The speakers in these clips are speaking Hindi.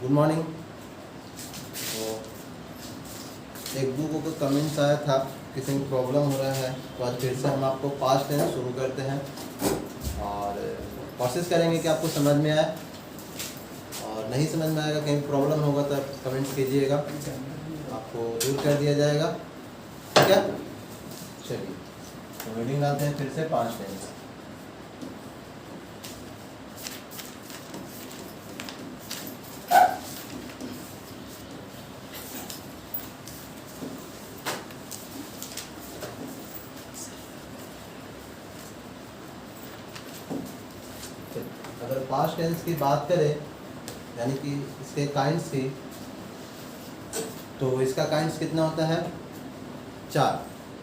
Good morning. तो एक बुक को कमेंट्स आया था, किसी को प्रॉब्लम हो रहा है, तो आज फिर से हम आपको पास्ट टेंस शुरू करते हैं और कोशिश करेंगे कि आपको समझ में आए, और नहीं समझ में आएगा, कहीं प्रॉब्लम होगा तो कमेंट्स कीजिएगा, आपको दूर कर दिया जाएगा। ठीक है, चलिए तो रीडिंग डालते हैं फिर से पास्ट टेंस। अगर पास्ट टेंस की बात करें, यानी कि इसके काइंड्स की, तो इसका काइंड्स कितना होता है? 4।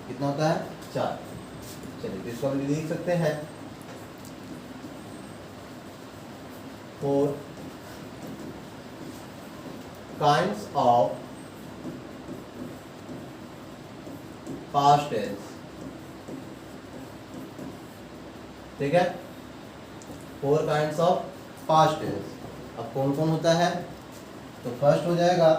कितना होता है? 4। चलिए तो इसको हम लिख सकते हैं 4 काइंड्स ऑफ पास्ट टेंस। ठीक है, 4 काइंड्स ऑफ पास्ट टेंस। अब कौन कौन होता है? तो फर्स्ट हो जाएगा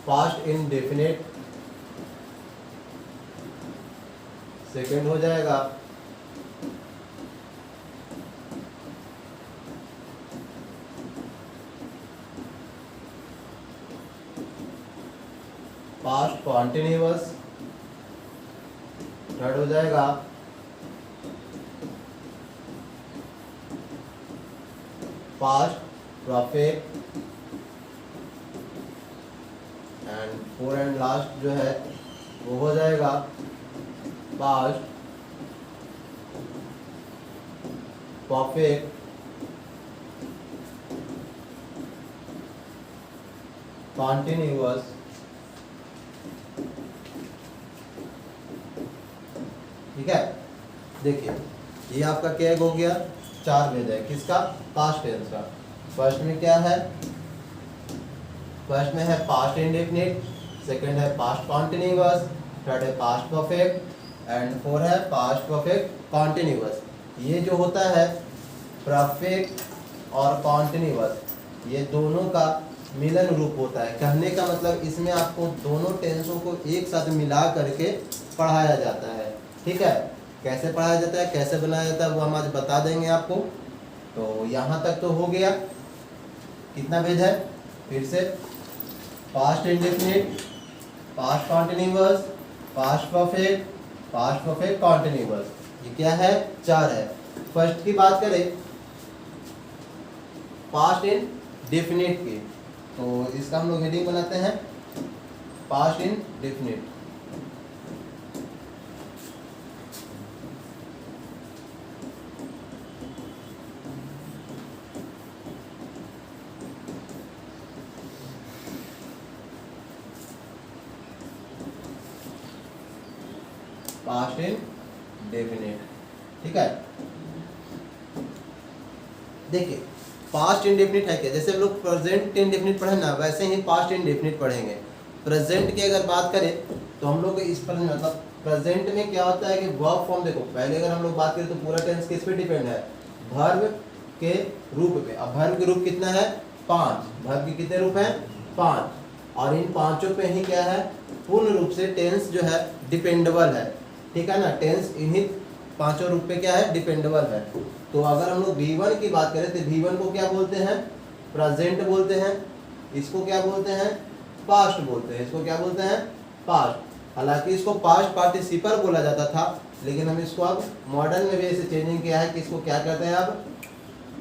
पास्ट इंडेफिनिट, सेकंड हो जाएगा पास्ट कॉन्टिन्यूअस, थर्ड हो जाएगा past perfect, and 4 and last जो है वो हो जाएगा पास्ट परफेक्ट कॉन्टिन्यूअस। ठीक है, देखिए ये आपका क्या हो गया? 4 भेजा है, किसका? पास्ट टेंस का। फर्स्ट में क्या है? फर्स्ट में है पास्ट इंडेफिनिट, सेकंड है पास्ट कॉन्टिन्यूअस, थर्ड है पास्ट परफेक्ट एंड 4 है पास्ट परफेक्ट कॉन्टिन्यूअस। ये जो होता है परफेक्ट और कॉन्टिन्यूअस, ये दोनों का मिलन रूप होता है। कहने का मतलब इसमें आपको दोनों टेंसों को एक साथ मिला करके पढ़ाया जाता है। ठीक है, कैसे पढ़ाया जाता है, कैसे बनाया जाता है, वो हम आज बता देंगे आपको। तो यहाँ तक तो हो गया। कितना पेज है? फिर से past indefinite, past continuous, past perfect continuous. ये क्या है? 4 है। फर्स्ट की बात करें पास्ट इंडेफिनिट की, तो इसका हम लोग हेडिंग बनाते हैं पास्ट इंडेफिनिट। Past indefinite. ठीक है, देखिए पास्ट इंडेफिनिट है क्या? जैसे हम लोग प्रेजेंट इंडेफिनिट पढ़े ना, वैसे ही पास्ट इंडेफिनिट पढ़ेंगे। प्रेजेंट की अगर बात करें तो हम लोग इस पर मतलब प्रेजेंट में क्या होता है कि वर्ब फॉर्म, देखो पहले अगर हम लोग बात करें तो पूरा टेंस किस पे डिपेंड है? वर्ब के रूप पे। अब वर्ब के रूप कितना है? 5। वर्ब के कितने रूप हैं? 5। और इन 5 पे ही क्या है? पूर्ण रूप से टेंस जो है डिपेंडेबल है। ठीक है ना, टेंस इन्हीं 5 रूप पे क्या है? डिपेंडेबल है। तो अगर हम लोग V1 की बात करें तो V1 को क्या बोलते हैं? प्रेजेंट बोलते हैं। इसको क्या बोलते हैं? पास्ट बोलते हैं। इसको क्या बोलते हैं? पास्ट। हालांकि इसको पास्ट पार्टिसिपल बोला जाता था, लेकिन हम इसको अब मॉडर्न में भी ऐसे चेंजिंग किया है कि इसको क्या कहते हैं? अब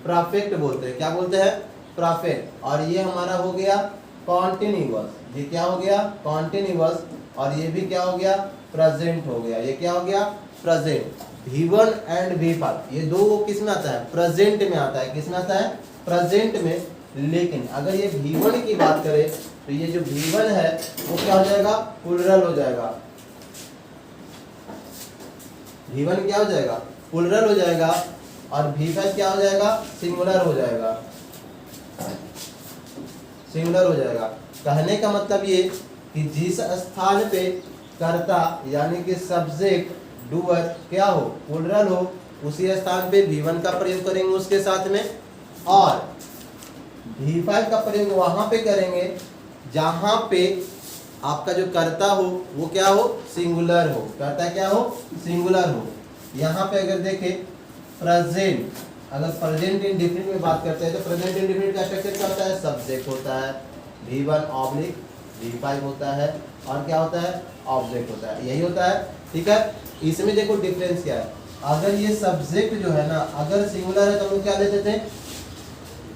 परफेक्ट बोलते हैं। क्या बोलते हैं? परफेक्ट। और ये हमारा हो गया कॉन्टिन्यूअस। ये क्या हो गया? कॉन्टिन्यूअस। और ये भी क्या हो गया? प्रेजेंट हो गया। ये क्या हो गया? प्रेजेंट। V1 एंड V5 ये दो किस में आता है? प्रेजेंट में आता है। किस में आता है? प्रेजेंट में। लेकिन अगर ये V1 की बात करें तो ये जो V1 है वो क्या हो जाएगा? प्लुरल हो जाएगा। V1 क्या हो जाएगा? प्लुरल हो जाएगा। और V5 क्या हो जाएगा? सिंगुलर हो जाएगा। सिंगुलर हो जाएगा। कहने का मतलब ये कि जिस स्थान पे कर्ता यानी कि सब्जेक्ट डूअर क्या हो, प्लुरल हो, उसी स्थान पे V1 का प्रयोग करेंगे उसके साथ में, और V5 का प्रयोग वहां पे करेंगे जहां पे आपका जो कर्ता हो वो क्या हो, सिंगुलर हो, कर्ता क्या हो, सिंगुलर हो। यहाँ पे अगर देखें प्रेजेंट, अगर प्रेजेंट इंडेफिनिट में बात करते हैं तो प्रेजेंट इंडेफिनिट का स्ट्रक्चर क्या होता है, सब्जेक्ट होता है, V1 ऑब्लिक V5 होता है, और क्या होता है, ऑब्जेक्ट होता है, यही होता है। ठीक है, इसमें देखो डिफरेंस क्या है, अगर ये सब्जेक्ट जो है ना अगर सिंगुलर है तो हम लोग क्या लेते थे,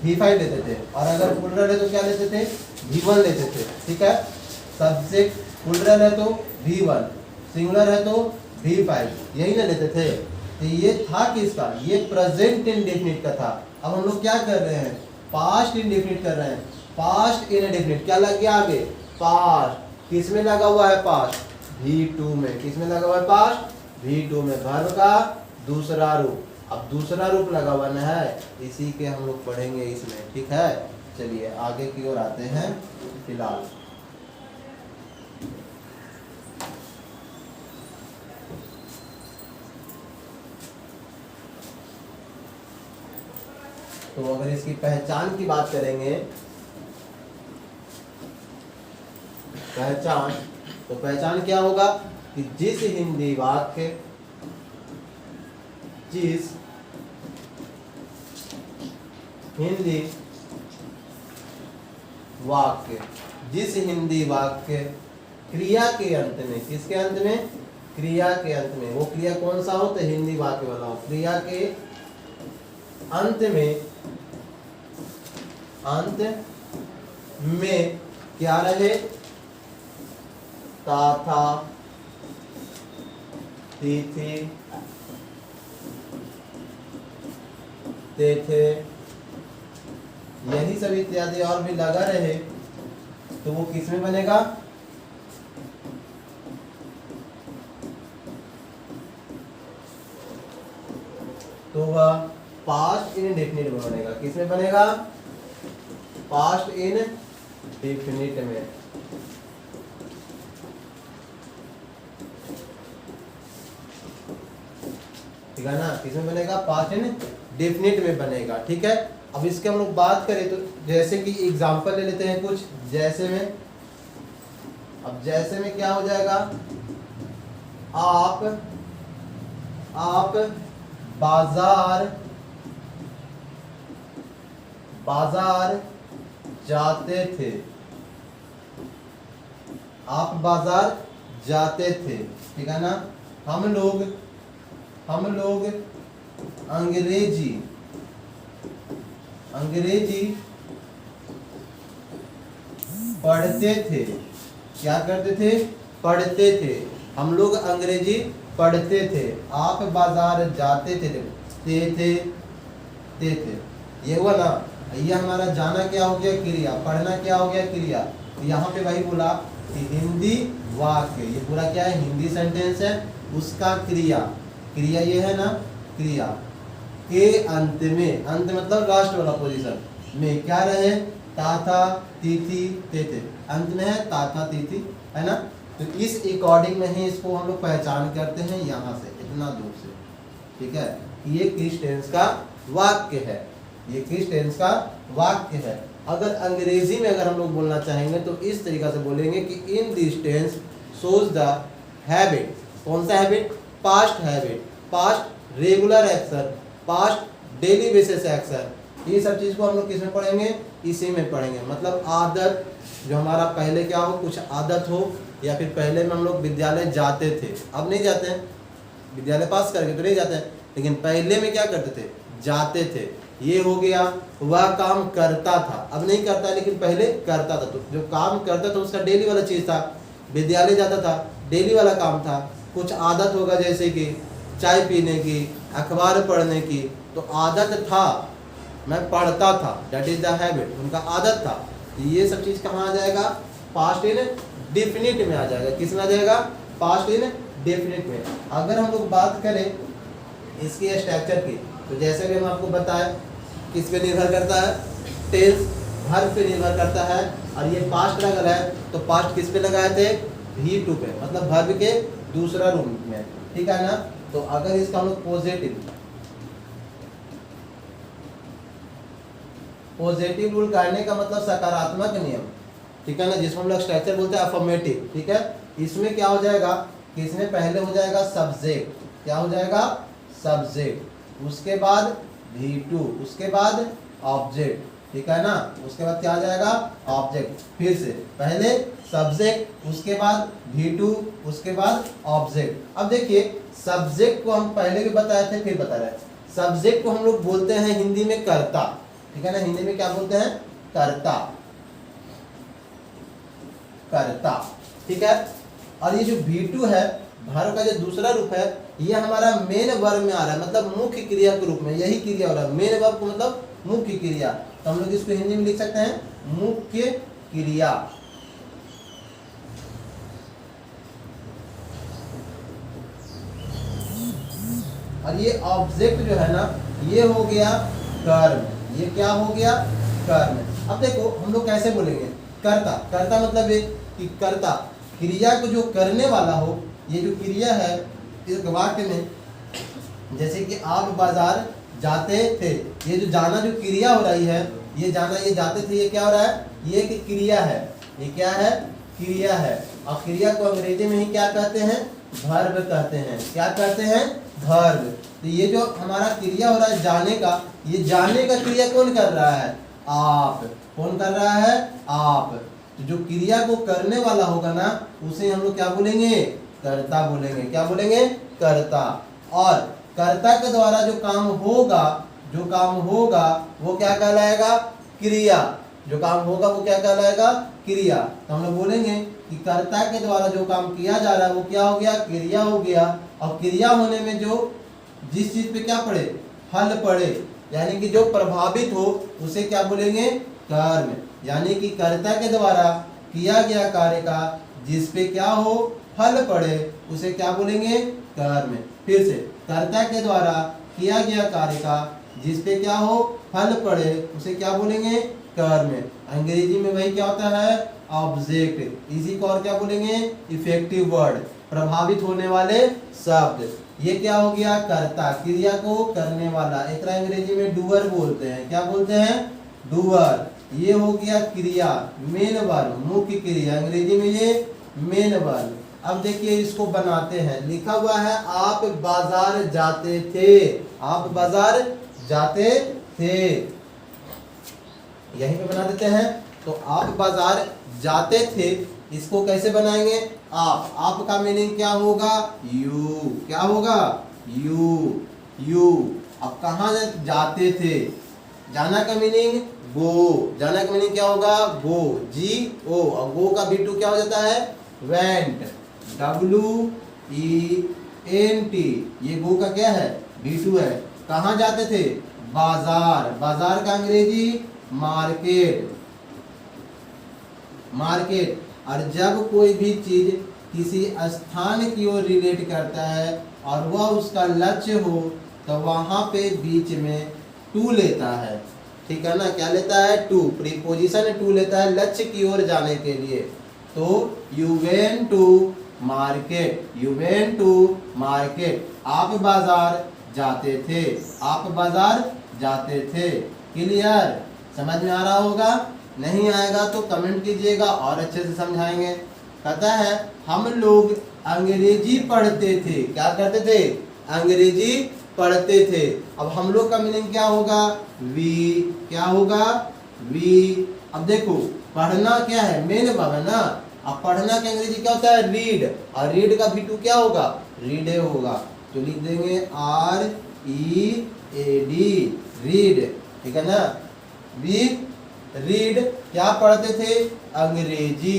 V5 लेते थे, और अगर प्लुरल है तो क्या लेते थे, V1 लेते थे। ठीक है, सब्जेक्ट प्लुरल है तो V1, सिंगुलर है तो V5, यही ना लेते थे। तो ये था किसका, ये प्रेजेंट इंडेफिनिट का था। अब हम लोग क्या कर रहे हैं, पास्ट इंडेफिनिट कर रहे हैं, पास्ट इंडेफिनिट क्या लग गया आगे, पास्ट, किस में लगा हुआ है, पास्ट V2 में, किस में लगा हुआ है, पास्ट V2 में, वर्ब का दूसरा रूप। अब दूसरा रूप लगा हुआ ना है, इसी के हम लोग पढ़ेंगे इसमें। ठीक है, चलिए आगे की ओर आते हैं। फिलहाल तो अगर इसकी पहचान की बात करेंगे, पहचान, तो पहचान क्या होगा कि जिस हिंदी वाक्य, जिस हिंदी वाक्य, जिस हिंदी वाक्य क्रिया के अंत में, किसके अंत में, क्रिया के अंत में, वो क्रिया कौन सा हो, तो हिंदी वाक्य वाला हो, क्रिया के अंत में, अंत में क्या रहे, था, थी, थे, यही सब इत्यादि और भी लगा रहे तो वो किस में बनेगा, तो वह पास्ट इंडेफिनिट में बनेगा। किस में बनेगा, पास्ट इंडेफिनिट में। ठीक है ना, किस में बनेगा, पास्ट इंडेफिनिट में बनेगा। ठीक है, अब इसके हम लोग बात करें तो जैसे कि एग्जांपल ले लेते हैं कुछ, जैसे में, अब जैसे में क्या हो जाएगा, आप बाजार जाते थे, आप बाजार जाते थे। ठीक है ना, हम लोग अंग्रेजी पढ़ते थे, क्या करते थे, पढ़ते थे, हम लोग अंग्रेजी पढ़ते थे, आप बाजार जाते थे, ये हुआ ना, ये हमारा जाना क्या हो गया, क्रिया, पढ़ना क्या हो गया, क्रिया। तो यहाँ पे वही बोला कि हिंदी वाक्य, ये पूरा क्या है, हिंदी सेंटेंस है, उसका क्रिया, क्रिया ये है ना, क्रिया के अंत में, अंत मतलब लास्ट वाला पोजीशन में क्या रहे, था, थी, थे, अंत में है था, थी, है ना। तो इस अकॉर्डिंग में ही इसको हम लोग पहचान करते हैं, यहाँ से इतना दूर से। ठीक है, ये किस टेंस का वाक्य है, ये किस टेंस का वाक्य है। अगर अंग्रेजी में अगर हम लोग बोलना चाहेंगे तो इस तरीका से बोलेंगे कि in this tense shows the habit, कौन सा habit, past habit, past regular action, past daily basis action, ये सब चीज को हम लोग किस में पढ़ेंगे, इसी में पढ़ेंगे। मतलब आदत, जो हमारा पहले क्या हो, कुछ आदत हो, या फिर पहले में हम लोग विद्यालय जाते थे, अब नहीं जाते हैं, विद्यालय पास करके तो नहीं जाते हैं, लेकिन पहले में क्या करते थे, जाते थे। ये हो गया, वह काम करता था, अब नहीं करता लेकिन पहले करता था। तो जो काम करता था उसका डेली वाला चीज था, विद्यालय जाता था, डेली वाला काम था। कुछ आदत होगा जैसे कि चाय पीने की, अखबार पढ़ने की, तो आदत था, मैं पढ़ता था, दैट इज द हैबिट, उनका आदत था। ये सब चीज कहाँ आ जाएगा, पास्ट इन डेफिनिट में आ जाएगा। किस में आ जाएगा, पास्ट इन डेफिनिट में। अगर हम लोग बात करें इसके स्ट्रक्चर की, तो जैसे कि हम आपको बताएं, किस पे निर्भर करता है, टेंस वर्ब पे निर्भर करता है। और ये पास्ट अगर है तो पास्ट किस पे लगाए थे, V2 पे, मतलब वर्ब के दूसरा रूप में, ठीक है ना। तो अगर इसका हम लोग पॉजिटिव रूल करने का मतलब सकारात्मक नियम, ठीक है ना, जिसको हम लोग स्ट्रक्चर बोलते हैं अफर्मेटिव, ठीक है। इसमें क्या हो जाएगा कि इसमें पहले हो जाएगा सब्जेक्ट, क्या हो जाएगा सब्जेक्ट, उसके बाद V2, उसके बाद ऑब्जेक्ट, ठीक है ना। उसके बाद क्या आ जाएगा ऑब्जेक्ट, फिर से पहले सब्जेक्ट, उसके बाद V2, उसके बाद ऑब्जेक्ट। अब देखिए सब्जेक्ट को हम पहले भी बताए थे, फिर बता रहे हैं। सब्जेक्ट को हम लोग बोलते हैं हिंदी में कर्ता, ठीक है ना, हिंदी में क्या बोलते हैं कर्ता, कर्ता, ठीक है। और ये जो V2 है वर्ब का जो दूसरा रूप है, ये हमारा मेन वर्ब में आ रहा है, मतलब मुख्य क्रिया के रूप में यही क्रिया हो रहा है। मेन वर्ब को मतलब मुख्य क्रिया, तो हम लोग इसको हिंदी में लिख सकते हैं मुख्य क्रिया। और ये ऑब्जेक्ट जो है ना, ये हो गया कर्म, ये क्या हो गया कर्म। अब देखो हम लोग कैसे बोलेंगे कर्ता, कर्ता मतलब ये कि कर्ता क्रिया को जो करने वाला हो, ये जो क्रिया है इस वाक्य में, जैसे कि आप बाजार जाते थे, ये जो जाना जो क्रिया हो रही है, ये जाना ये जाते थे, ये क्या हो रहा है, ये एक क्रिया है, ये क्या है क्रिया है। और क्रिया को अंग्रेजी में ही क्या कहते हैं वर्ब कहते हैं, क्या कहते हैं वर्ब। तो ये जो हमारा क्रिया हो रहा है जाने का, ये जाने का क्रिया कौन कर रहा है आप, कौन कर रहा है आप। तो जो क्रिया को करने वाला होगा ना, उसे हम लोग क्या बोलेंगे कर्ता बोलेंगे, क्या बोलेंगे कर्ता। और कर्ता के द्वारा जो काम होगा, जो काम होगा वो क्या कहलाएगा क्रिया, जो काम होगा वो क्या कहलाएगा क्रिया। तो हम लोग बोलेंगे कि कर्ता के द्वारा जो काम किया जा रहा है वो क्या हो गया क्रिया हो गया। और क्रिया होने में जो जिस चीज पे क्या पड़े फल पड़े, यानी कि जो प्रभावित हो उसे क्या बोलेंगे कर्म। यानी कि कर्ता के द्वारा किया गया कार्य का जिस पे क्या हो फल पड़े उसे क्या बोलेंगे कर्म। फिर से कर्ता के द्वारा किया गया कार्य का जिस पे क्या हो फल पड़े उसे क्या बोलेंगे कर्म। अंग्रेजी में वही क्या होता है ऑब्जेक्ट। इसी को और क्या बोलेंगे इफेक्टिव वर्ड, प्रभावित होने वाले शब्द। ये क्या हो गया कर्ता, क्रिया को करने वाला, एक अंग्रेजी में डूअर बोलते हैं, क्या बोलते हैं डूअर। ये हो गया क्रिया मेन वर्ब, मुख्य क्रिया, अंग्रेजी में ये मेन वर्ब। अब देखिए इसको बनाते हैं, लिखा हुआ है आप बाजार जाते थे, आप बाजार जाते थे, यहीं पे बना देते हैं। तो आप बाजार जाते थे, इसको कैसे बनाएंगे आप का मीनिंग क्या होगा यू, क्या होगा यू। अब कहाँ जाते थे, जाना का मीनिंग गो, जाना का मीनिंग क्या होगा गो, जी ओ। और गो का B2 क्या हो जाता है वेंट, WENT। ये गो का क्या है B2 है। कहाँ जाते थे बाजार, बाजार का अंग्रेजी मार्केट, मार्केट। और जब कोई भी चीज किसी स्थान की ओर रिलेट करता है और वह उसका लक्ष्य हो तो वहां पे बीच में टू लेता है, ठीक है ना, क्या लेता है टू, प्रीपोजिशन टू लेता है लक्ष्य की ओर जाने के लिए। तो you went to market, you went to market, आप बाजार जाते थे, आप बाजार जाते थे। क्लियर, समझ में आ रहा होगा, नहीं आएगा तो कमेंट कीजिएगा और अच्छे से समझाएंगे। कहता है हम लोग अंग्रेजी पढ़ते थे, क्या करते थे अंग्रेजी पढ़ते थे। अब हम लोग का मीनिंग क्या होगा वी, क्या होगा वी। अब देखो पढ़ना क्या है मेन वर्ब है ना, अब पढ़ना के अंग्रेजी क्या होता है रीड, और रीड का B2 क्या होगा रीडे होगा। तो लिख देंगे READ रीड, ठीक है ना। वी रीड क्या पढ़ते थे अंग्रेजी,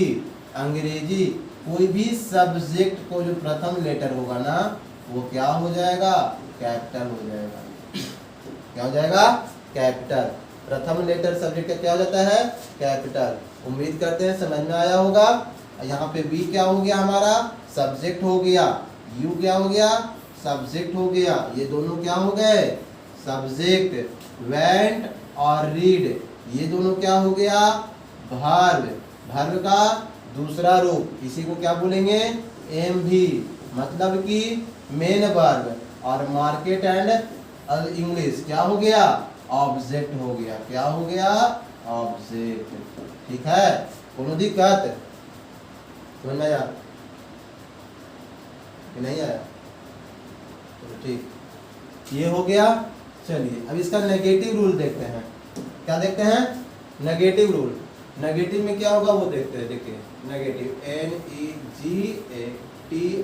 अंग्रेजी। कोई भी सब्जेक्ट को जो प्रथम लेटर होगा ना वो क्या हो जाएगा कैपिटल हो जाएगा, क्या हो जाएगा कैपिटल। प्रथम लेटर सब्जेक्ट का क्या हो जाता है कैपिटल। उम्मीद करते हैं समझ में आया होगा। यहाँ पे बी क्या हो गया हमारा सब्जेक्ट हो गया, यू क्या हो गया सब्जेक्ट हो गया, ये दोनों क्या हो गए सब्जेक्ट। वेंट और रीड ये दोनों क्या हो गया वर्ब, वर्ब का दूसरा रूप, इसी को क्या बोलेंगे, एम भी, मतलब कि मेन वर्ब, और मार्केट एंड इंग्लिश क्या हो गया, ऑब्जेक्ट हो गया, क्या हो गया, ऑब्जेक्ट। ठीक है, कोनो दिक्कत समझ में आया कि नहीं आया? तो ठीक, ये हो गया। चलिए अब इसका नेगेटिव रूल देखते हैं। क्या देखते हैं, नेगेटिव रूल। नेगेटिव में क्या होगा वो देखते हैं। देखिए नेगेटिव, NEGATIV।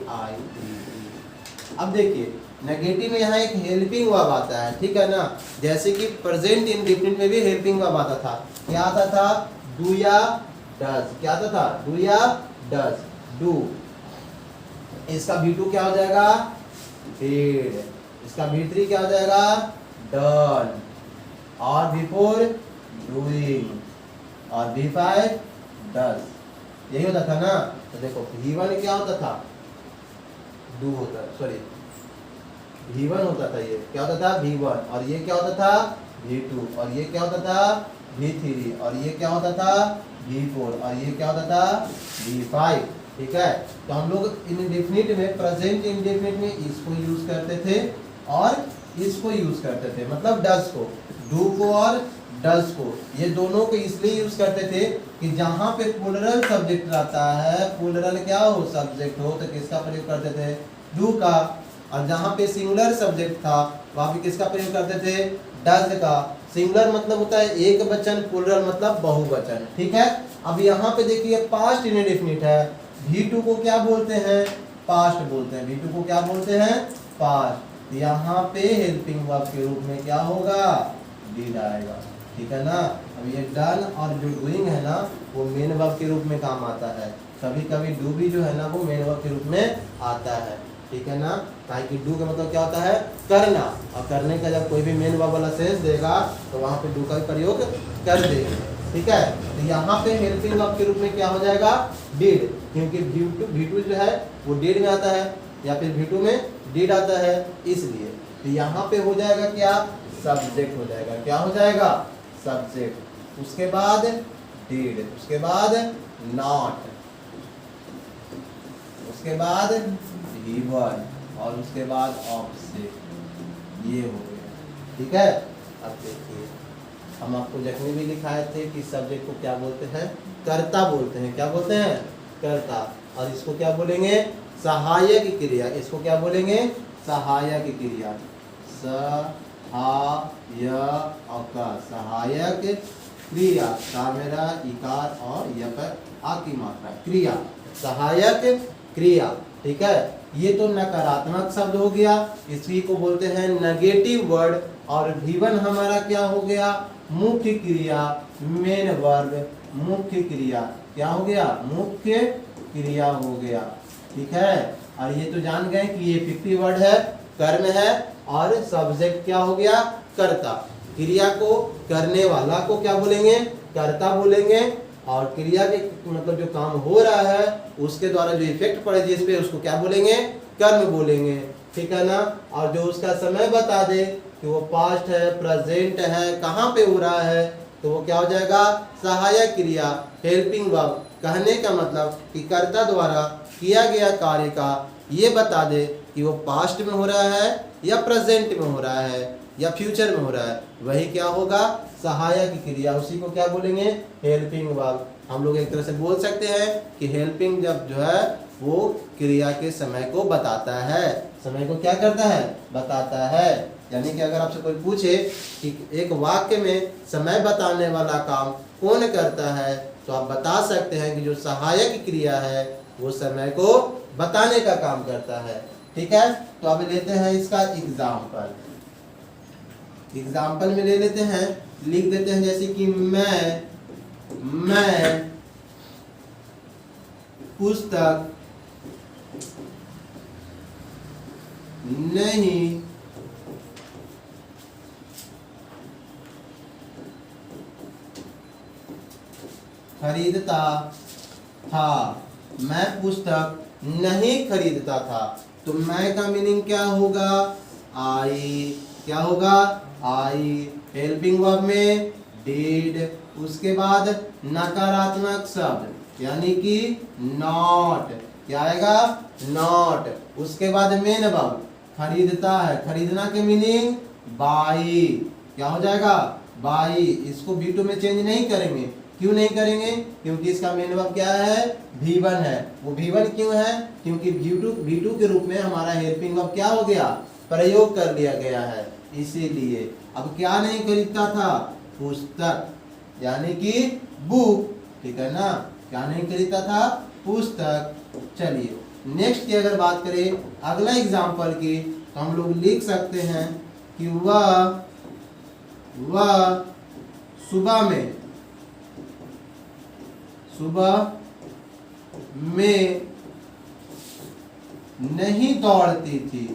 अब देखिए नेगेटिव में यहाँ एक हेल्पिंग वर्ब आता है, ठीक है ना, जैसे कि प्रेजेंट इंडेफिनिट में भी हेल्पिंग वर्ब आता था। क्या आता था, डू या डज। क्या आता था, डू या डज, डू। इसका V2 क्या हो जाएगा, डिड। इसका V3 क्या हो जाएगा, डन। और V4 डूइंग, और V5 डज। यही होता था ना। तो देखो V1 क्या होता था, डू होता, सॉरी V1 होता था, ये क्या होता था V1, और ये क्या होता था V2, और ये क्या होता था V3, और ये क्या होता था V4, और ये क्या होता था V5। ठीक है, तो हम लोग इंडेफिनिट में, प्रेजेंट इंडेफिनिट में इसको यूज करते थे और इसको यूज करते थे, मतलब डज को, डू को और डज को, ये दोनों को इसलिए यूज करते थे कि जहां पे प्लूरल सब्जेक्ट रहता है, प्लूरल क्या हो, सब्जेक्ट हो, तो किसका प्रयोग करते थे, डू का। और जहां पे सिंगुलर सब्जेक्ट था वहां पे किसका प्रयोग करते थे, डज का। सिंगुलर मतलब होता है एक वचन, प्लूरल मतलब बहुवचन। ठीक है, अब यहाँ पे देखिए पास्ट इंडेफिनिट है, V2 को क्या बोलते हैं, पास्ट बोलते हैं। V2 को क्या बोलते हैं, पास्ट। यहाँ पे हेल्पिंग वर्ब के रूप में क्या होगा, डिड आएगा। ठीक है ना। अब ये डन और जो डूइंग है ना वो मेन वर्ब के रूप में काम आता है। कभी कभी डू भी जो है ना वो मेन वर्ब के रूप में आता है। ठीक है ना, ताकि डू का मतलब क्या होता है, करना, और करने का जब कोई भी मेन वर्ब वाला सेंस देगा तो वहाँ पे डू का भी प्रयोग कर देंगे। ठीक है, तो यहाँ पे हेल्पिंग वर्ब के रूप में क्या हो जाएगा, डिड, क्योंकि V2 जो है वो डिड में आता है, या फिर V2 में डिड आता है, इसलिए तो यहाँ पे हो जाएगा क्या, सब्जेक्ट हो जाएगा। क्या हो जाएगा, सब्जेक्ट। उसके बाद डिड, उसके बाद नॉट, उसके बाद V1, और उसके बाद ऑब्जेक्ट। ये हो गया। ठीक है, अब देखिए हम आपको जखनी भी लिखाए थे कि सब्जेक्ट को क्या बोलते हैं, कर्ता बोलते हैं। क्या बोलते हैं, कर्ता। और इसको क्या बोलेंगे, सहायक क्रिया। इसको क्या बोलेंगे, सहायक क्रिया। सहायक क्रिया, सा मेरा इकार और य पर आ की मात्रा, क्रिया, सहायक क्रिया। ठीक है, ये तो नकारात्मक शब्द हो गया, इसी को बोलते हैं नेगेटिव वर्ड। और V1 हमारा क्या हो गया, मुख्य क्रिया, मेन वर्ब, मुख्य क्रिया। क्या हो गया, मुख्य क्रिया हो गया। ठीक है, और ये तो जान गए कि ये फिक्टिव वर्ड है, कर्म है, और सब्जेक्ट क्या हो गया, कर्ता। क्रिया को, करने वाला को क्या बोलेंगे, कर्ता बोलेंगे, और क्रिया के मतलब जो काम हो रहा है उसके द्वारा जो इफेक्ट पड़े जिस पे उसको क्या बोलेंगे, कर्म बोलेंगे। ठीक है ना। और जो उसका समय बता दे कि वो पास्ट है, प्रेजेंट है, कहाँ पे हो रहा है, तो वो क्या हो जाएगा, सहायक क्रिया, हेल्पिंग वर्ब। कहने का मतलब कि कर्ता द्वारा किया गया कार्य का ये बता दे कि वो पास्ट में हो रहा है या प्रेजेंट में हो रहा है या फ्यूचर में हो रहा है, वही क्या होगा, सहायक क्रिया। उसी को क्या बोलेंगे, हेल्पिंग वर्ब। हम लोग एक तरह से बोल सकते हैं कि हेल्पिंग जब जो है वो क्रिया के समय को बताता है, समय को क्या करता है, बताता है। यानी कि अगर आपसे कोई पूछे कि एक वाक्य में समय बताने वाला काम कौन करता है, तो आप बता सकते हैं कि जो सहायक क्रिया है वो समय को बताने का काम करता है। ठीक है, तो अब लेते हैं इसका एग्जाम्पल। एग्जाम्पल में ले लेते हैं, लिख देते हैं जैसे कि मैं पुस्तक नहीं खरीदता था। मैं पुस्तक नहीं खरीदता था। तो मैं का मीनिंग क्या होगा, आई। क्या होगा, आई। हेल्पिंग वर्ब में डिड। उसके बाद नकारात्मक शब्द, यानी कि नॉट, क्या आएगा, नॉट। उसके बाद मेन वर्ब खरीदता है, खरीदना के मीनिंग बाई, क्या हो जाएगा, बाई। इसको V2 में चेंज नहीं करेंगे, क्यों नहीं करेंगे, क्योंकि इसका मेन वर्ब क्या है, V1 है। वो V1 क्यों है, क्योंकि V2 के रूप में हमारा हेल्पिंग वर्ब क्या हो गया, प्रयोग कर लिया गया है, इसीलिए। अब क्या नहीं खरीदता था, पुस्तक, यानी कि बुक, ठीक है ना, क्या नहीं खरीदता था, पुस्तक। चलिए नेक्स्ट की अगर बात करें अगला एग्जाम्पल की, तो हम लोग लिख सकते हैं कि वह सुबह में नहीं दौड़ती थी,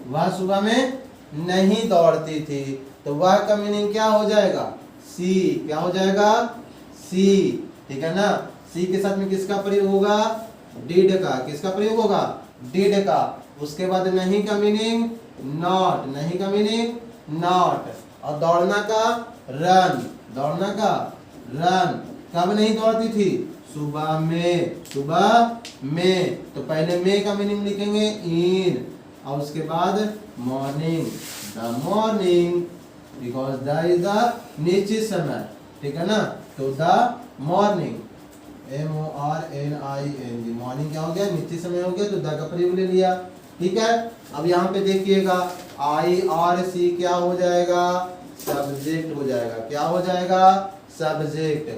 वह सुबह में नहीं दौड़ती थी। तो वह का मीनिंग क्या हो जाएगा, सी, क्या हो जाएगा, सी, ठीक है ना। सी के साथ में किसका प्रयोग होगा, डिड का, किसका प्रयोग होगा, डिड का। उसके बाद नहीं का मीनिंग नॉट, नहीं का मीनिंग नॉट। और दौड़ना का रन, दौड़ना का रन। कब नहीं दौड़ती थी, सुबह में, सुबह में। तो पहले में का मीनिंग लिखेंगे इन, और उसके बाद morning, the morning, because the is the निश्चित समय, ठीक है ना। तो द मॉर्निंग, MORNING, मॉर्निंग क्या हो गया, निश्चित समय हो गया, तो द का प्रयोग ले लिया, ठीक है। अब यहाँ पे देखिएगा I और C क्या हो जाएगा, सब्जेक्ट हो जाएगा, क्या हो जाएगा, सब्जेक्ट।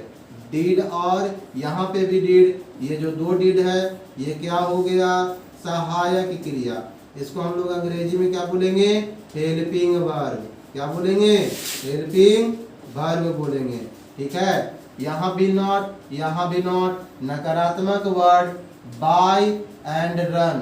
डीड और यहाँ पे भी डीड, ये जो दो डीड है ये क्या हो गया, सहायक क्रिया। इसको हम लोग अंग्रेजी में क्या बोलेंगे, हेल्पिंग वर्ब, क्या बोलेंगे, हेल्पिंग वर्ब बोलेंगे, ठीक है। यहाँ भी नॉट, यहाँ भी नॉट। नकारात्मक word by and run,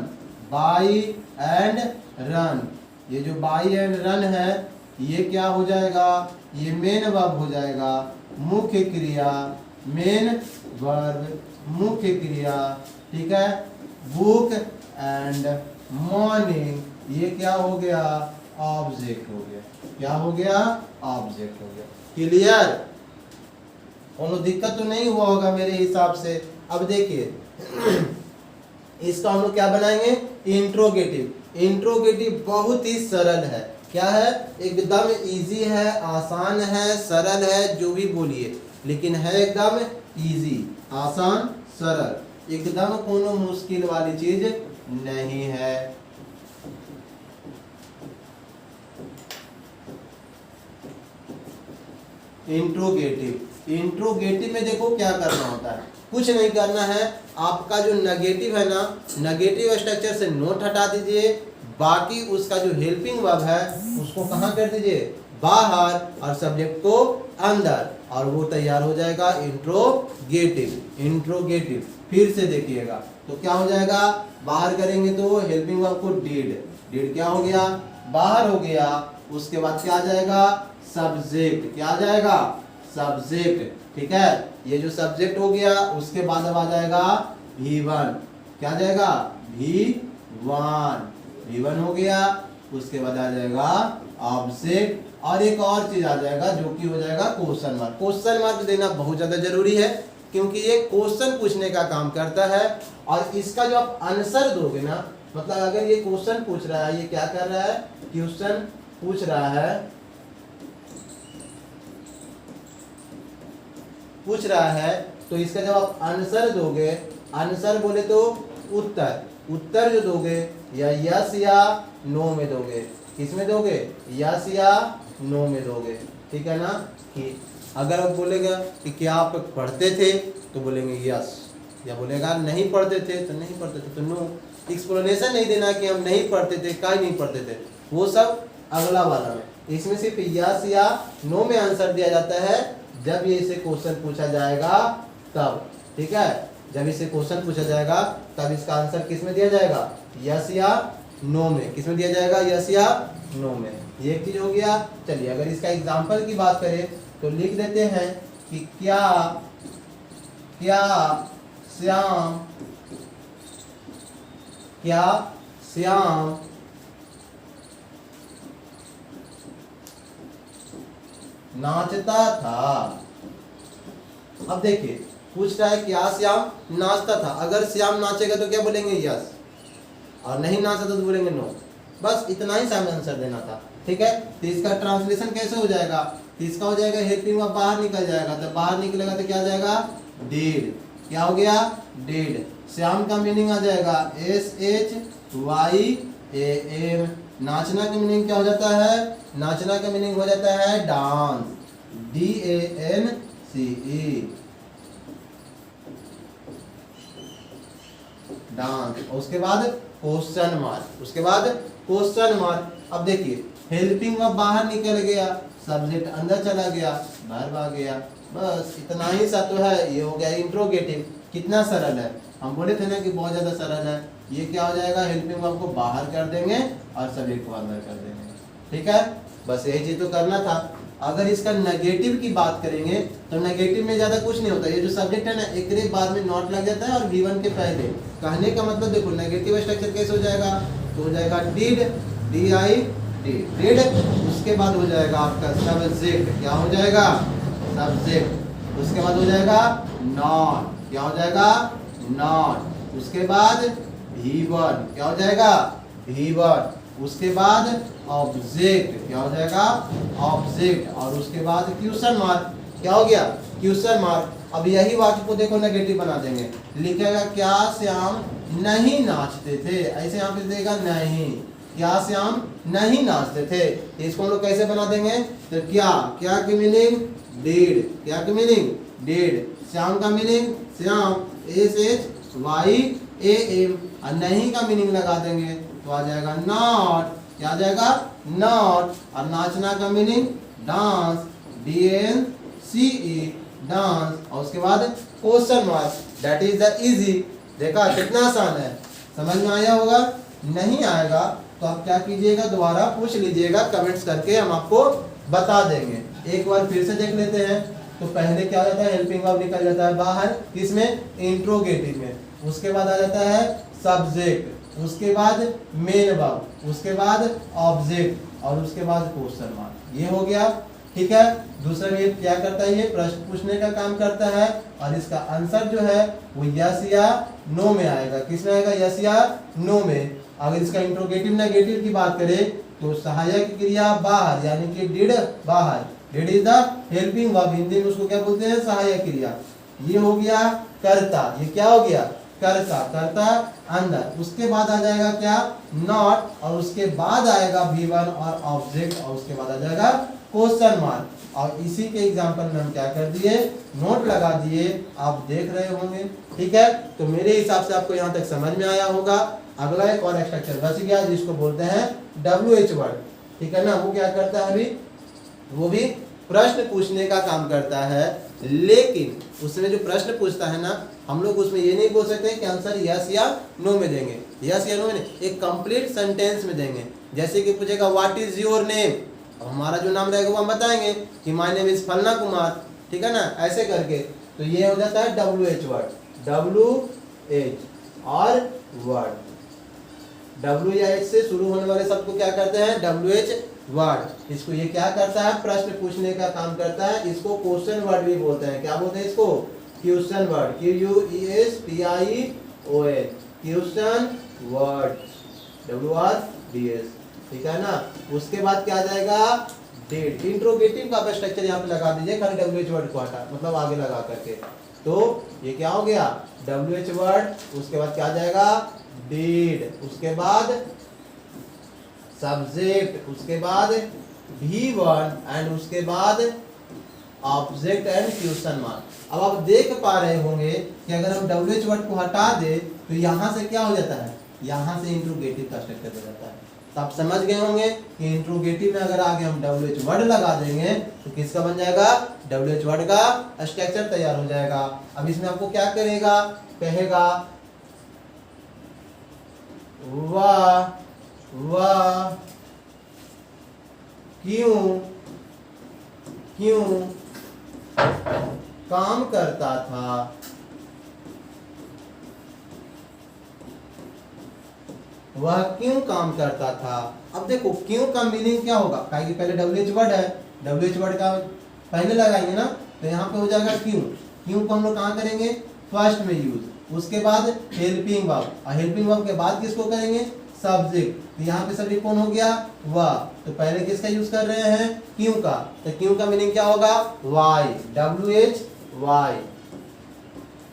by and run. ये जो बाई एंड रन है ये क्या हो जाएगा, ये मेन वर्ब हो जाएगा, मुख्य क्रिया, मेन वर्ब, मुख्य क्रिया, ठीक है। बुक एंड मॉर्निंग ये क्या हो गया, ऑब्जेक्ट हो गया, क्या हो गया, ऑब्जेक्ट हो गया। क्लियर, कोनो दिक्कत तो नहीं हुआ होगा मेरे हिसाब से। अब देखिए इसका हम लोग क्या बनाएंगे, इंट्रोगेटिव। इंट्रोगेटिव बहुत ही सरल है, क्या है, एकदम इजी है, आसान है, सरल है, जो भी बोलिए, लेकिन है एकदम इजी, आसान, सरल, एकदम कोनो मुश्किल वाली चीज नहीं है। इंट्रोगेटिव, इंट्रोगेटिव में देखो क्या करना होता है, कुछ नहीं करना है। आपका जो नेगेटिव है ना, नेगेटिव स्ट्रक्चर से नोट हटा दीजिए, बाकी उसका जो हेल्पिंग वर्ब है उसको कहाँ कर दीजिए, बाहर, और सब्जेक्ट को अंदर, और वो तैयार हो जाएगा इंट्रोगेटिव। इंट्रोगेटिव फिर से देखिएगा तो क्या हो जाएगा, बाहर करेंगे तो हेल्पिंग वर्ब को डिड, डिड क्या हो गया, बाहर हो गया। उसके बाद क्या आ जाएगा, सब्जेक्ट, क्या आ जाएगा, सब्जेक्ट, ठीक है। ये जो सब्जेक्ट हो गया उसके बाद अब आ जाएगा V1, क्या आ जाएगा, V1, V1 हो गया। उसके बाद आ जाएगा ऑब्जेक्ट, और एक और चीज आ जाएगा जो कि हो जाएगा क्वेश्चन मार्क। क्वेश्चन मार्क देना बहुत ज्यादा जरूरी है, क्योंकि ये क्वेश्चन पूछने का काम करता है। और इसका जो आप आंसर दोगे ना, मतलब अगर ये क्वेश्चन पूछ रहा है, ये क्या कर रहा है, क्वेश्चन पूछ रहा है, पूछ रहा है, तो इसका जब आप आंसर दोगे, आंसर बोले तो उत्तर, उत्तर जो दोगे या यस या नो में दोगे, किसमें दोगे, यस या नो में दोगे, ठीक है ना। कि अगर आप बोलेगा कि क्या आप पढ़ते थे तो बोलेंगे यस, या बोलेगा नहीं पढ़ते थे तो नहीं पढ़ते थे तो नो। एक्सप्लेनेशन नहीं देना कि हम नहीं पढ़ते थे, क्या नहीं पढ़ते थे, वो सब अगला वाला में। इसमें सिर्फ यस या नो में आंसर दिया जाता है जब ये इसे क्वेश्चन पूछा जाएगा तब, ठीक है। जब इसे क्वेश्चन पूछा जाएगा तब इसका आंसर किस में दिया जाएगा, यस या नो में, किस में दिया जाएगा, यस या नो में। ये एक चीज हो गया। चलिए अगर इसका एग्जांपल की बात करें तो लिख देते हैं कि क्या श्याम, क्या श्याम नाचता था। अब देखिए पूछ रहा है क्या श्याम नाचता था। अगर श्याम नाचेगा तो क्या बोलेंगे यस, और नहीं नाचता तो बोलेंगे नो। बस इतना ही सामने आंसर देना था। ठीक है, तो इसका ट्रांसलेशन कैसे हो जाएगा? तो इसका हो जाएगा हेल्पिंग वर्ब बाहर निकल जाएगा, तो बाहर निकलेगा तो क्या आ जाएगा? डिड। क्या हो गया? डिड। श्याम का मीनिंग आ जाएगा SHYAM। नाचना का मीनिंग क्या हो जाता है? नाचना का मीनिंग हो जाता है डांस, DANCE, डांस। और उसके बाद क्वेश्चन मार्क, उसके बाद क्वेश्चन मार्क। अब देखिए हेल्पिंग वर्ब बाहर निकल गया, सब्जेक्ट अंदर चला गया, वर्ब आ गया। बस इतना ही सा तो है, ये हो गया इंट्रोगेटिव। कितना सरल है, हम बोले थे ना कि बहुत ज्यादा सरल है। ये क्या हो जाएगा? हेल्पिंग वर्ब को बाहर कर देंगे और सब्जेक्ट को अंदर कर देंगे। ठीक है, बस यही चीज तो करना था। अगर इसका नेगेटिव की बात करेंगे तो नेगेटिव में ज्यादा कुछ नहीं होता। ये जो सब्जेक्ट है ना, एक बार में नॉट लग जाता है और V1 के पहले। कहने का मतलब देखो नेगेटिव स्ट्रक्चर कैसे हो जाएगा? तो हो जाएगा डिड, डिड। उसके बाद हो जाएगा आपका सब्जेक्ट। क्या हो जाएगा? सब्जेक्ट। उसके बाद हो जाएगा नॉट। क्या हो जाएगा? नॉट। उसके बाद V1। क्या हो जाएगा? V1। उसके बाद ऑब्जेक्ट। क्या हो जाएगा? ऑब्जेक्ट। और उसके बाद क्वेश्चन मार्क। क्या हो गया? Question mark. अब यही वाक्य को देखो नेगेटिव बना देंगे, लिखेगा क्या श्याम नहीं नाचते थे। ऐसे यहाँ पे देगा नहीं, क्या श्याम नहीं नाचते थे। इसको हम लोग कैसे बना देंगे? तो क्या की मीनिंग? डिड। क्या की मीनिंग? डिड। श्याम का मीनिंग श्याम, SHYAM। और नहीं का मीनिंग लगा देंगे तो आ जाएगा नॉट। क्या आ जाएगा? नॉट। और नाचना का मीनिंग डांस, DANCE, डांस। और उसके बाद question mark, that is the easy. देखा कितना आसान है, समझ में आया होगा। नहीं आएगा तो आप क्या कीजिएगा, दोबारा पूछ लीजिएगा कमेंट्स करके, हम आपको बता देंगे। एक बार फिर से देख लेते हैं। तो पहले क्या हो जाता है? हेल्पिंग वर्ब निकल जाता है बाहर, किसमें? इंट्रोगेटिव में। उसके बाद आ जाता है सब्जेक्ट, उसके बाद मेन वर्ब, उसके बाद ऑब्जेक्ट, और उसके बाद क्वेश्चन मार्क। ये हो गया। ठीक है, दूसरा ये क्या करता है? ये प्रश्न पूछने का काम करता है, और इसका आंसर जो है वो यस या नो में आएगा। किसमें आएगा? यस या नो में। अगर इसका इंट्रोगेटिव नेगेटिव की बात करें तो सहायक क्रिया बाहर, यानी कि डिड बाहर। Did is the helping verb, Hindi में उसको क्या बोलते हैं? सहायक क्रिया। ये हो गया करता। ये क्या हो गया? करता। करता अंदर। उसके बाद आ जाएगा क्या? नॉट। और उसके बाद आएगा V1 और ऑब्जेक्ट, और उसके बाद आ जाएगा क्वेश्चन मार्क। और इसी के एग्जांपल में हम क्या कर दिए? नोट लगा दिए, आप देख रहे होंगे। ठीक है, तो मेरे हिसाब से आपको यहाँ तक समझ में आया होगा। अगला एक और स्ट्रक्चर बच गया जिसको बोलते हैं WH वर्ड। ठीक है ना, वो क्या करता है? अभी वो भी प्रश्न पूछने का काम करता है, लेकिन उसमें जो प्रश्न पूछता है ना, हम लोग उसमें ये नहीं बोल सकते कि आंसर यस या नो में देंगे। यस या नो में नहीं, एक कंप्लीट सेंटेंस में देंगे। जैसे कि पूछेगा व्हाट इज योर नेम, अब हमारा जो नाम रहेगा वो हम बताएंगे कि माय नेम इज फलना कुमार। ठीक है ना, ऐसे करके। तो ये हो जाता है WH वर्ड। WH और वर्ड, W या H से शुरू होने वाले शब्द को क्या करते हैं? WH word. इसको ये क्या करता है? प्रश्न पूछने का काम करता है। इसको क्वेश्चन वर्ड भी बोलते हैं। क्या बोलते हैं इसको? Question word. QUESTION, question word, WRDS। ठीक है ना। उसके बाद क्या आ जाएगा? डिड। इंट्रोगेटिव का स्ट्रक्चर यहाँ पे लगा दीजिए, खाली WH वर्ड को हटा, मतलब आगे लगा करके। तो ये क्या हो गया? WH word. उसके बाद क्या आ जाएगा? डिड। उसके बाद सब्जेक्ट, उसके बाद V1, एंड उसके बाद ऑब्जेक्ट एंड क्वेश्चन मार्क। अब आप देख पा रहे होंगे कि अगर हम WH वर्ड को हटा दे तो यहाँ से क्या हो जाता है? यहाँ से इंट्रोगेटिव का स्ट्रक्चर हो जाता है। तो आप समझ गए होंगे कि इंट्रोगेटिव में अगर आगे हम WH वर्ड लगा देंगे तो किसका बन जाएगा? WH वर्ड का स्ट्रक्चर तैयार हो जाएगा। अब इसमें आपको क्या करेगा? कहेगा वाह वाह क्यों काम करता था, वह क्यों काम करता था। अब देखो क्यों का मीनिंग क्या होगा? कि पहले WH वर्ड है, WH वर्ड का पहले लगाएंगे ना, तो यहाँ पे हो जाएगा क्यों। क्यों को हम लोग कहाँ करेंगे, फर्स्ट में यूज। उसके बाद हेल्पिंग वर्ब, और हेल्पिंग वर्ब के बाद किसको करेंगे, सब्जेक्ट। तो यहाँ पे सब्जेक्ट कौन हो गया, वह। तो पहले किसका यूज कर रहे हैं, क्यों का। तो क्यों का मीनिंग क्या होगा, वाई, WHY,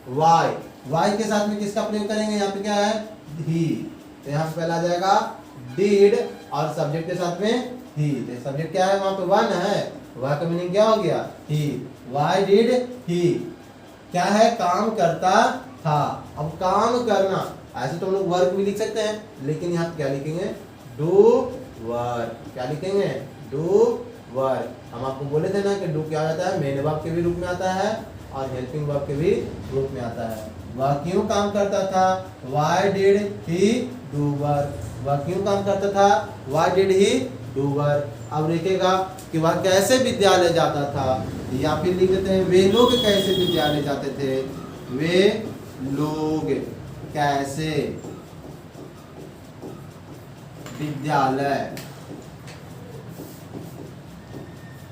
वाई। वाई के साथ में किसका प्रयोग करेंगे, यहाँ पे क्या है, ही। तो यहाँ पे पहला आ जाएगा डिड, और सब्जेक्ट के साथ में ही। तो सब्जेक्ट क्या है, वहां पे वन है, वह का मीनिंग क्या हो गया, ही। वाई डिड ही, क्या है, काम करता था। अब काम करना, ऐसे तो हम लोग वर्क भी लिख सकते हैं, लेकिन यहाँ पे क्या लिखेंगे, डू वर्क। क्या लिखेंगे, डू वर्क। हम आपको बोले थे ना कि डू क्या आता है, मेन वर्ब के भी रूप में आता है और हेल्पिंग वर्ब के भी रूप में आता है। वह क्यों काम करता था, why did he do work. वह क्यों काम करता था, why did he do work. अब लिखेगा कि वह कैसे विद्यालय जाता था, या फिर लिख देते हैं वे लोग कैसे विद्यालय जाते थे। वे लोग कैसे विद्यालय,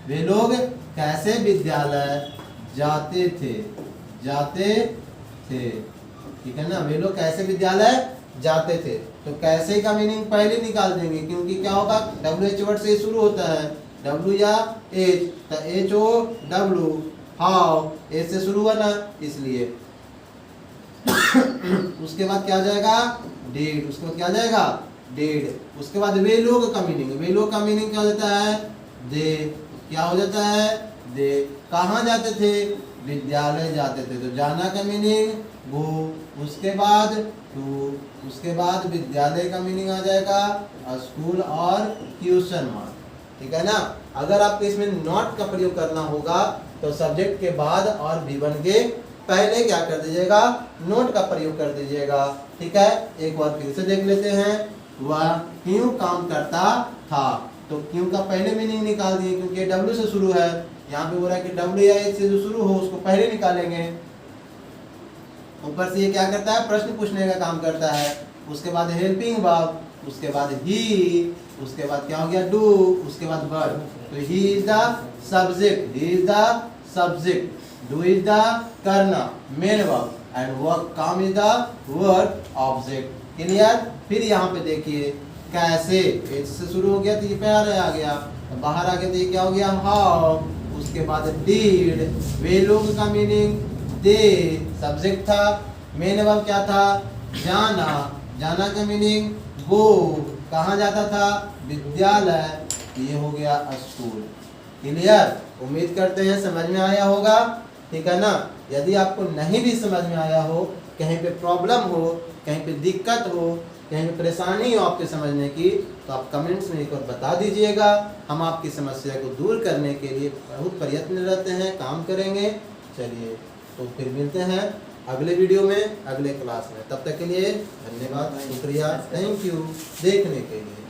वे लोग कैसे विद्यालय जाते थे, जाते थे, ठीक है ना। वे लोग कैसे विद्यालय जाते थे, तो कैसे का मीनिंग पहले निकाल देंगे, क्योंकि क्या होगा, WH वर्ड से शुरू होता है, W या H, तो HOW, हाउ, H से शुरू हुआ ना, इसलिए। उसके बाद क्या जाएगा, डेड। उसके बाद क्या जाएगा, डेड। उसके बाद वे लोग का मीनिंग, वे लोग का मीनिंग क्या हो जाता है, दे। क्या हो जाता है, दे। कहाँ जाते थे, विद्यालय जाते थे, तो जाना का मीनिंग गो। उसके बाद टू, उसके बाद विद्यालय का मीनिंग आ जाएगा स्कूल और ट्यूशन मार्क, ठीक है ना। अगर आपको इसमें नॉट का प्रयोग करना होगा तो सब्जेक्ट के बाद और V1 के पहले क्या कर दीजिएगा, नोट का प्रयोग कर दीजिएगा, ठीक है। एक बार फिर से देख लेते हैं, वह क्यों काम करता था, तो क्यों का पहले मीनिंग निकाल दिए, क्योंकि W से शुरू है। यहाँ पे हो रहा है कि W या H से जो शुरू हो उसको पहले निकालेंगे। ऊपर से ये क्या करता है, प्रश्न पूछने का काम करता है। उसके बाद हेल्पिंग वर्ब, उसके बाद ही, उसके बाद क्या हो गया, डू, उसके बाद वर्ब। तो he is the subject, he is the subject, do is the करना, मेन वर्ब, एंड वर्क, काम is the work object. Clear. फिर यहाँ पे देखिए कैसे, H से शुरू हो गया तो ये प्यार आ गया, तो बाहर आ गया तो ये क्या हो गया, हाउ। उसके बाद डीड, वे लोग का मीनिंग दे, सब्जेक्ट था। मेन वर्ब क्या था, जाना, जाना का मीनिंग गो, कहाँ जाता था, विद्यालय, ये हो गया स्कूल। क्लियर। उम्मीद करते हैं समझ में आया होगा, ठीक है ना। यदि आपको नहीं भी समझ में आया हो, कहीं पे प्रॉब्लम हो, कहीं पे दिक्कत हो, कहीं पे परेशानी हो आपके समझने की, तो आप कमेंट्स में एक बार बता दीजिएगा। हम आपकी समस्या को दूर करने के लिए बहुत प्रयत्न रहते हैं, काम करेंगे। चलिए, तो फिर मिलते हैं अगले वीडियो में, अगले क्लास में। तब तक के लिए धन्यवाद, शुक्रिया, थैंक यू देखने के लिए।